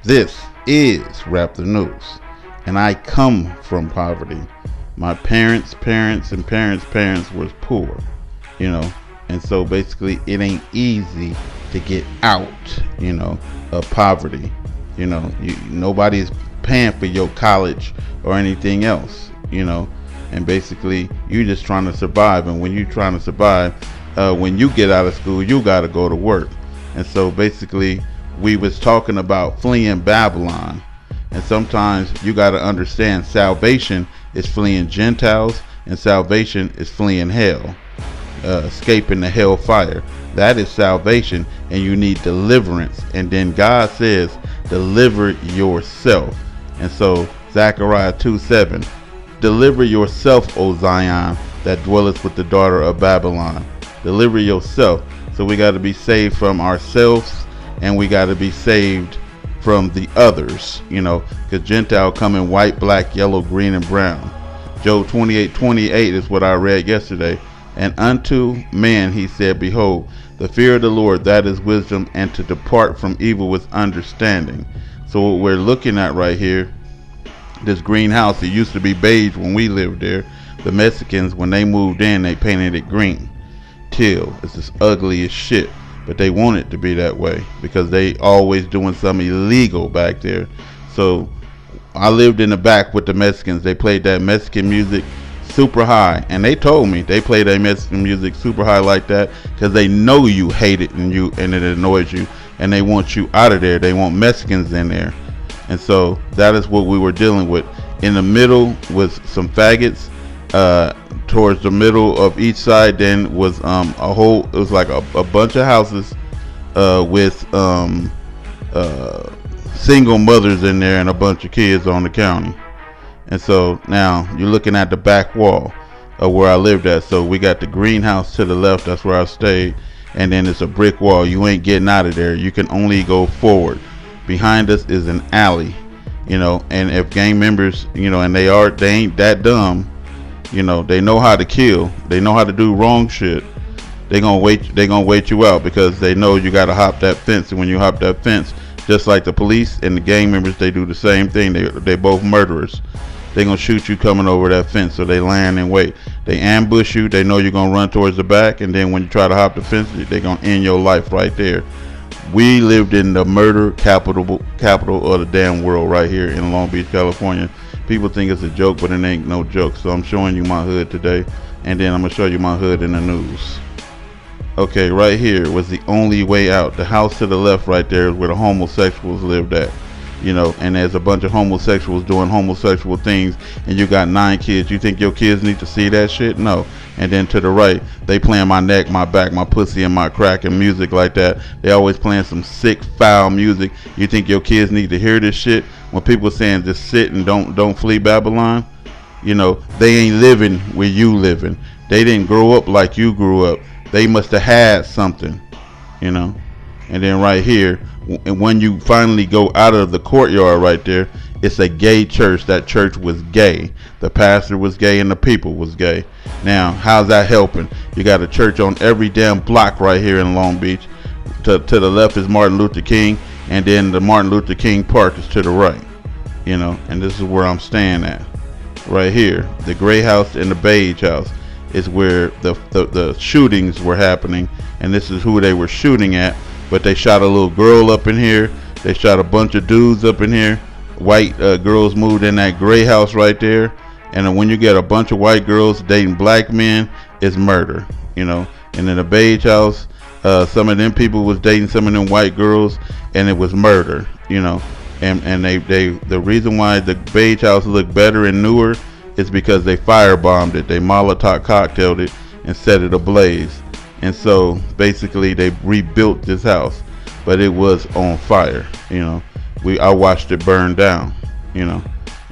This is Rap the News, and I come from poverty. My parents' parents and parents' parents was poor, and so basically it ain't easy to get out, of poverty. Nobody's paying for your college or anything else, and basically you just trying to survive. And when you trying to survive, when you get out of school, you got to go to work. And so basically we was talking about fleeing Babylon, and sometimes you got to understand salvation is fleeing Gentiles and salvation is fleeing hell, escaping the hell fire. That is salvation, and you need deliverance. And then God says deliver yourself. And so Zechariah 2:7, deliver yourself, O Zion, that dwellest with the daughter of Babylon. Deliver yourself. So we got to be saved from ourselves, and we got to be saved from the others, because Gentile come in white, black, yellow, green, and brown. Job 28:28 is what I read yesterday. And unto man he said, behold, the fear of the Lord, that is wisdom, and to depart from evil with understanding. So what we're looking at right here, this greenhouse, it used to be beige when we lived there. The Mexicans, when they moved in, they painted it green. Till it's just ugly as shit. But they want it to be that way because they always doing something illegal back there. So I lived in the back with the Mexicans. They played that Mexican music super high, and they told me they play that Mexican music super high like that because they know you hate it and it annoys you, and they want you out of there. They want Mexicans in there. And so that is what we were dealing with. In the middle was some faggots. Towards the middle of each side then was it was like a bunch of houses with single mothers in there and a bunch of kids on the county. And so now you're looking at the back wall of where I lived at. So we got the greenhouse to the left, that's where I stayed, and then it's a brick wall. You ain't getting out of there. You can only go forward. Behind us is an alley, and if gang members, and they ain't that dumb, they know how to kill, they know how to do wrong shit, they're gonna wait you out because they know you gotta hop that fence. And when you hop that fence, just like the police and the gang members, they do the same thing. They both murderers. They're gonna shoot you coming over that fence, so they land and wait. They ambush you, they know you're gonna run towards the back, and then when you try to hop the fence, they're gonna end your life right there. We lived in the murder capital of the damn world right here in Long Beach, California. People think it's a joke, but it ain't no joke. So I'm showing you my hood today, and then I'm gonna show you my hood in the news. Okay, right here was the only way out. The house to the left right there is where the homosexuals lived at. And there's a bunch of homosexuals doing homosexual things, and you got 9 kids. You think your kids need to see that shit? No. And then to the right, they playing my neck, my back, my pussy, and my crack and music like that. They always playing some sick, foul music. You think your kids need to hear this shit? When people saying just sit and don't flee Babylon, they ain't living where you living. They didn't grow up like you grew up. They must have had something, And then right here, and when you finally go out of the courtyard right there, it's a gay church. That church was gay. The pastor was gay and the people was gay. Now, how's that helping? You got a church on every damn block right here in Long Beach. To the left is Martin Luther King, and then the Martin Luther King Park is to the right. And this is where I'm staying at. Right here, the gray house and the beige house is where the shootings were happening, and this is who they were shooting at. But they shot a little girl up in here. They shot a bunch of dudes up in here. White girls moved in that gray house right there. And when you get a bunch of white girls dating black men, it's murder, And in the beige house, some of them people was dating some of them white girls, and it was murder, And the reason why the beige house looked better and newer is because they firebombed it. They Molotov cocktailed it and set it ablaze. And so basically they rebuilt this house, but it was on fire. I watched it burn down. And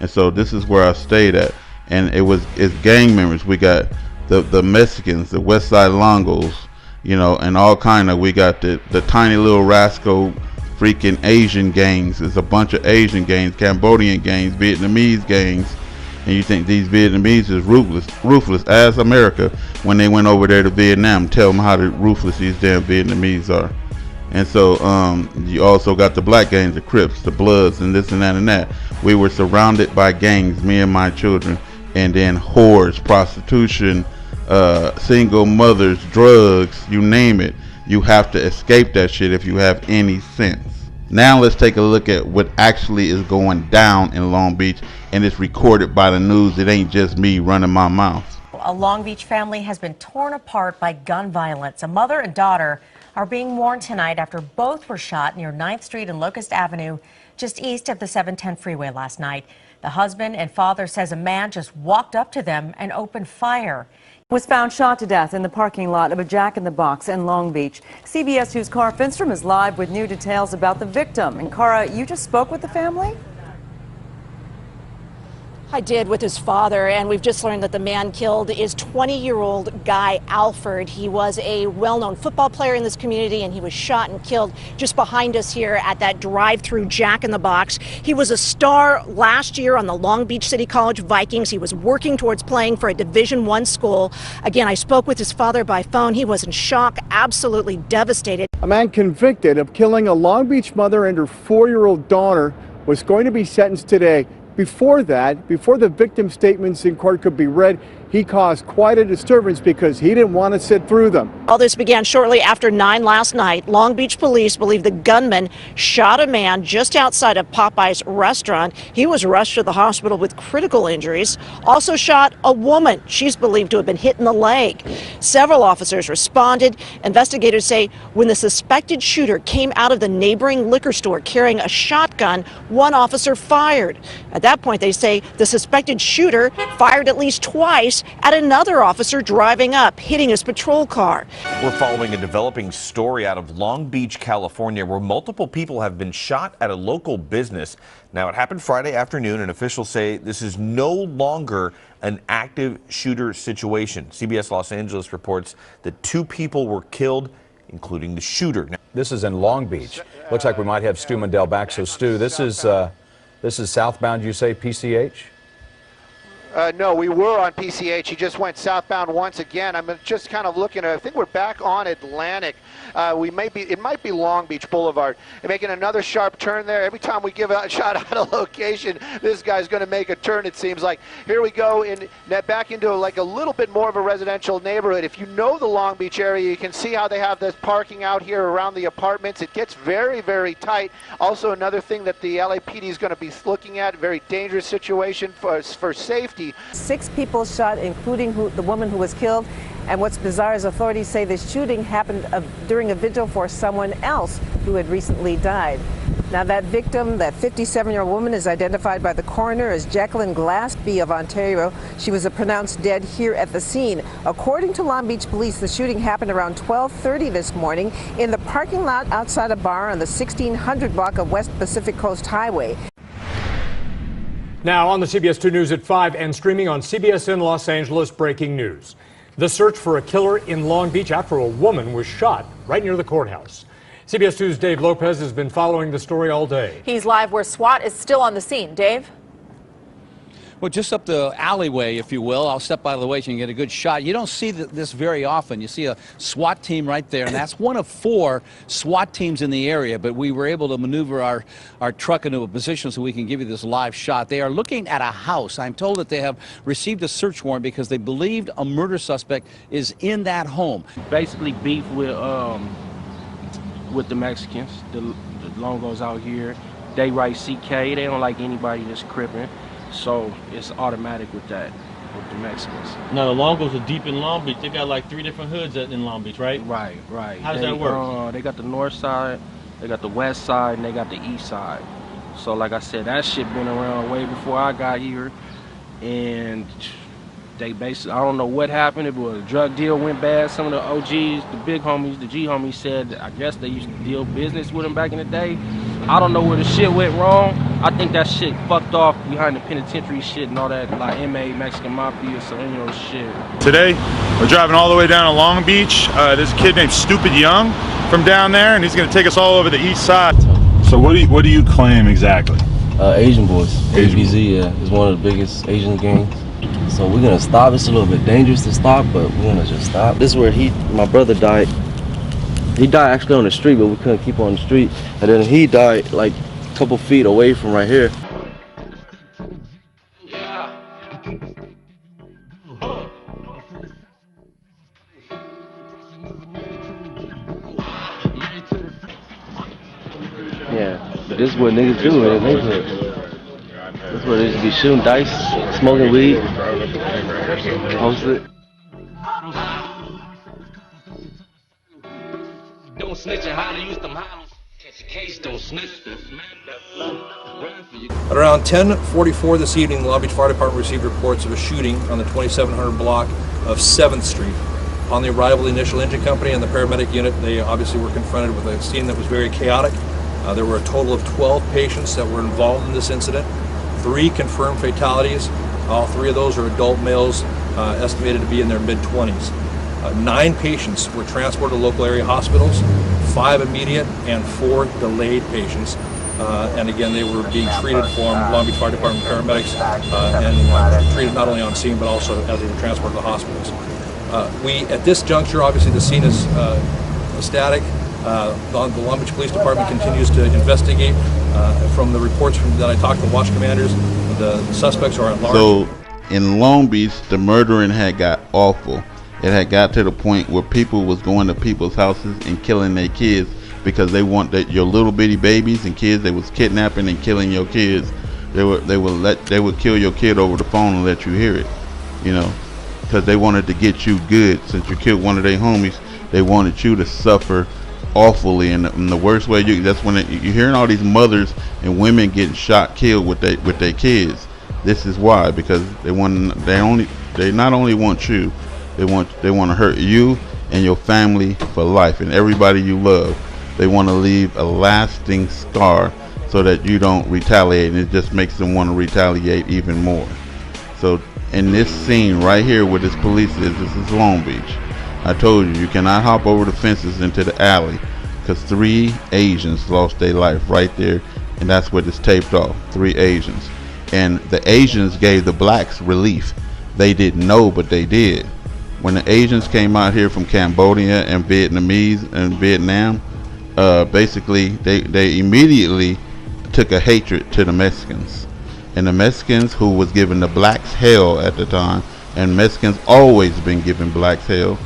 so this is where I stayed at, and it's gang members. We got the Mexicans, the West Side Longos, and all kind of. We got the tiny little rascal freaking Asian gangs. It's a bunch of Asian gangs, Cambodian gangs, Vietnamese gangs. And you think these Vietnamese is ruthless as America when they went over there to Vietnam. Tell them how ruthless these damn Vietnamese are. And so you also got the black gangs, the Crips, the Bloods, and this and that and that. We were surrounded by gangs, me and my children, and then whores, prostitution, single mothers, drugs, you name it. You have to escape that shit if you have any sense. Now let's take a look at what actually is going down in Long Beach, and it's recorded by the news. It ain't just me running my mouth. A Long Beach family has been torn apart by gun violence. A mother and daughter are being warned tonight after both were shot near 9th Street and Locust Avenue, just east of the 710 freeway last night. The husband and father says a man just walked up to them and opened fire. Was found shot to death in the parking lot of a Jack in the Box in Long Beach. CBS 2's Cara Finstrom is live with new details about the victim. And Cara, you just spoke with the family? I did, with his father, and we've just learned that the man killed is 20-year-old Guy Alford. He was a well-known football player in this community, and he was shot and killed just behind us here at that drive-through Jack in the Box. He was a star last year on the Long Beach City College Vikings. He was working towards playing for a Division I school. Again, I spoke with his father by phone. He was in shock, absolutely devastated. A man convicted of killing a Long Beach mother and her 4-year-old daughter was going to be sentenced today. Before that, before the victim statements in court could be read, he caused quite a disturbance because he didn't want to sit through them. All this began shortly after 9 last night. Long Beach police believe the gunman shot a man just outside of Popeye's restaurant. He was rushed to the hospital with critical injuries. Also shot a woman. She's believed to have been hit in the leg. Several officers responded. Investigators say when the suspected shooter came out of the neighboring liquor store carrying a shotgun, one officer fired. At that point, they say the suspected shooter fired at least twice at another officer driving up, hitting his patrol car. We're following a developing story out of Long Beach, California, where multiple people have been shot at a local business. Now, it happened Friday afternoon, and officials say this is no longer an active shooter situation. CBS Los Angeles reports that 2 people were killed, including the shooter. This is in Long Beach. Looks like we might have Stu Mandel back. So, Stu, this is southbound, you say, PCH? No, we were on PCH. He just went southbound once again. I'm just kind of looking at, I think we're back on Atlantic. It might be Long Beach Boulevard. And making another sharp turn there. Every time we give a shot out of location, this guy's going to make a turn, it seems like. Here we go back into like a little bit more of a residential neighborhood. If you know the Long Beach area, you can see how they have this parking out here around the apartments. It gets very, very tight. Also, another thing that the LAPD is going to be looking at, very dangerous situation for safety. 6 people shot, including the woman who was killed. And what's bizarre is authorities say the shooting happened during a vigil for someone else who had recently died. Now, that victim, that 57-year-old woman, is identified by the coroner as Jacqueline Glassby of Ontario. She was pronounced dead here at the scene. According to Long Beach police, the shooting happened around 12:30 this morning in the parking lot outside a bar on the 1600 block of West Pacific Coast Highway. Now on the CBS 2 News at 5 and streaming on CBSN Los Angeles, breaking news. The search for a killer in Long Beach after a woman was shot right near the courthouse. CBS 2's Dave Lopez has been following the story all day. He's live where SWAT is still on the scene. Dave? Well, just up the alleyway, if you will. I'll step out of the way so you can get a good shot. You don't see this very often. You see a SWAT team right there, and that's one of 4 SWAT teams in the area, but we were able to maneuver our truck into a position so we can give you this live shot. They are looking at a house. I'm told that they have received a search warrant because they believed a murder suspect is in that home. Basically beef with the Mexicans. The Longos out here, they write CK. They don't like anybody that's cripping. So it's automatic with that, with the Mexicans. Now the Longos are deep in Long Beach. They got like 3 different hoods in Long Beach, right? Right. How does that work? They got the north side, they got the west side, and they got the east side. So like I said, that shit been around way before I got here. And they basically, I don't know what happened. If it was a drug deal went bad, some of the OGs, the big homies, the G homies said, I guess they used to deal business with them back in the day. I don't know where the shit went wrong. I think that shit fucked off behind the penitentiary shit and all that, like MA, Mexican Mafia, so you know shit. Today, we're driving all the way down to Long Beach. There's a kid named Stupid Young from down there, and he's gonna take us all over the east side. So what do you claim exactly? Asian Boys. ABZ, yeah, is one of the biggest Asian gangs. So we're gonna stop. It's a little bit dangerous to stop, but we're gonna just stop. This is where my brother died He died actually on the street, but we couldn't keep on the street. And then he died like a couple feet away from right here. Yeah, but this is what niggas do in the neighborhood. This is what they just be shooting dice, smoking weed, post it. Don't snitch and holler, use them hollers. Catch a case, don't snitch. At around 10:44 this evening, the Long Beach Fire Department received reports of a shooting on the 2700 block of 7th Street. On the arrival of the initial engine company and the paramedic unit, they obviously were confronted with a scene that was very chaotic. There were a total of 12 patients that were involved in this incident. 3 confirmed fatalities. All 3 of those are adult males, estimated to be in their mid-20s. 9 patients were transported to local area hospitals, 5 immediate and 4 delayed patients. And again, they were being treated from Long Beach Fire Department paramedics and treated not only on scene but also as they were transported to the hospitals. At this juncture, obviously the scene is static. The Long Beach Police Department continues to investigate. From the reports that I talked to watch commanders, the suspects are at large. So in Long Beach, the murdering had got awful. It had got to the point where people was going to people's houses and killing their kids because they want your little bitty babies and kids. They was kidnapping and killing your kids. They would kill your kid over the phone and let you hear it, you know, because they wanted to get you good. Since you killed one of their homies, they wanted you to suffer awfully in the worst way. That's when you're hearing all these mothers and women getting shot, killed with their kids. This is why, because they not only want you, they want to hurt you and your family for life and everybody you love. They want to leave a lasting scar so that you don't retaliate, and it just makes them want to retaliate even more. So in this scene right here where this police is, this is Long Beach. I told you cannot hop over the fences into the alley because 3 Asians lost their life right there, and that's what it's taped off. 3 Asians, and the Asians gave the blacks relief. They didn't know, but they did. When the Asians came out here from Cambodia and Vietnamese and Vietnam, basically they immediately took a hatred to the Mexicans, and the Mexicans, who was giving the blacks hell at the time, and Mexicans always been giving blacks hell.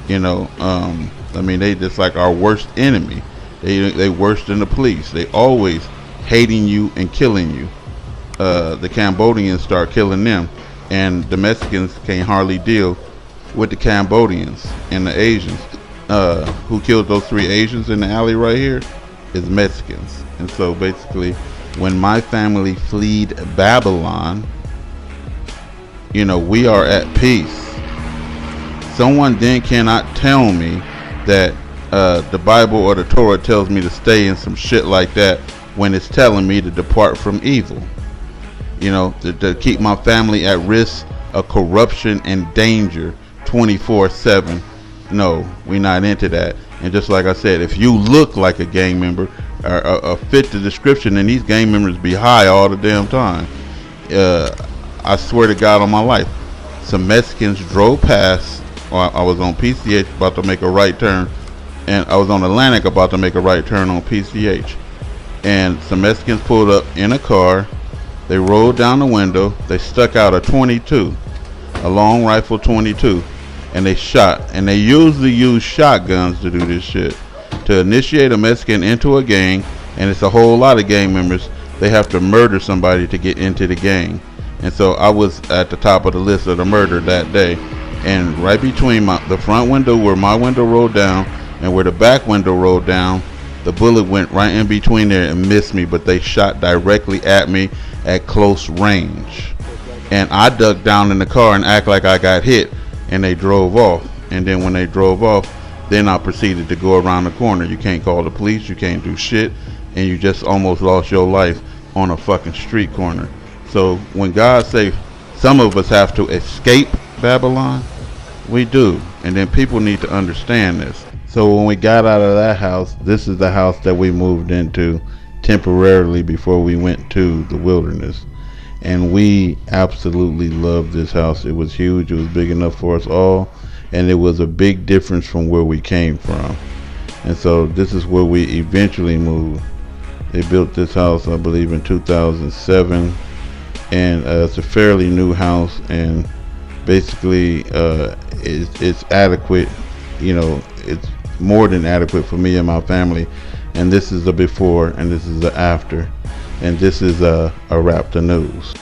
You know, I mean, they just like our worst enemy. They worse than the police. They always hating you and killing you. The Cambodians start killing them, and the Mexicans can't hardly deal with the Cambodians and the Asians. Who killed those 3 Asians in the alley right here is Mexicans. And so basically, when my family fled Babylon, you know, we are at peace. Someone then cannot tell me that the Bible or the Torah tells me to stay in some shit like that when it's telling me to depart from evil. You know, to keep my family at risk of corruption and danger 24/7. No, we're not into that. And just like I said, if you look like a gang member or fit the description, then these gang members be high all the damn time. I swear to God on my life, some Mexicans drove past. I was on PCH about to make a right turn, and I was on Atlantic about to make a right turn on PCH, and some Mexicans pulled up in a car. They rolled down the window. They stuck out a 22, a long rifle 22, and they shot. And they usually use shotguns to do this shit, to initiate a Mexican into a gang. And it's a whole lot of gang members. They have to murder somebody to get into the gang. And so I was at the top of the list of the murder that day. And right between the front window where my window rolled down and where the back window rolled down, the bullet went right in between there and missed me, but they shot directly at me at close range. And I ducked down in the car and act like I got hit, and they drove off. And then when they drove off, then I proceeded to go around the corner. You can't call the police, you can't do shit, and you just almost lost your life on a fucking street corner. So when God say some of us have to escape Babylon, we do. And then people need to understand this. So when we got out of that house, this is the house that we moved into temporarily before we went to the wilderness. And we absolutely loved this house. It was huge. It was big enough for us all. And it was a big difference from where we came from. And so this is where we eventually moved. They built this house, I believe, in 2007, and it's a fairly new house, and basically it's adequate. You know, it's more than adequate for me and my family. And this is a before, and this is the after, and this is a wrap the news.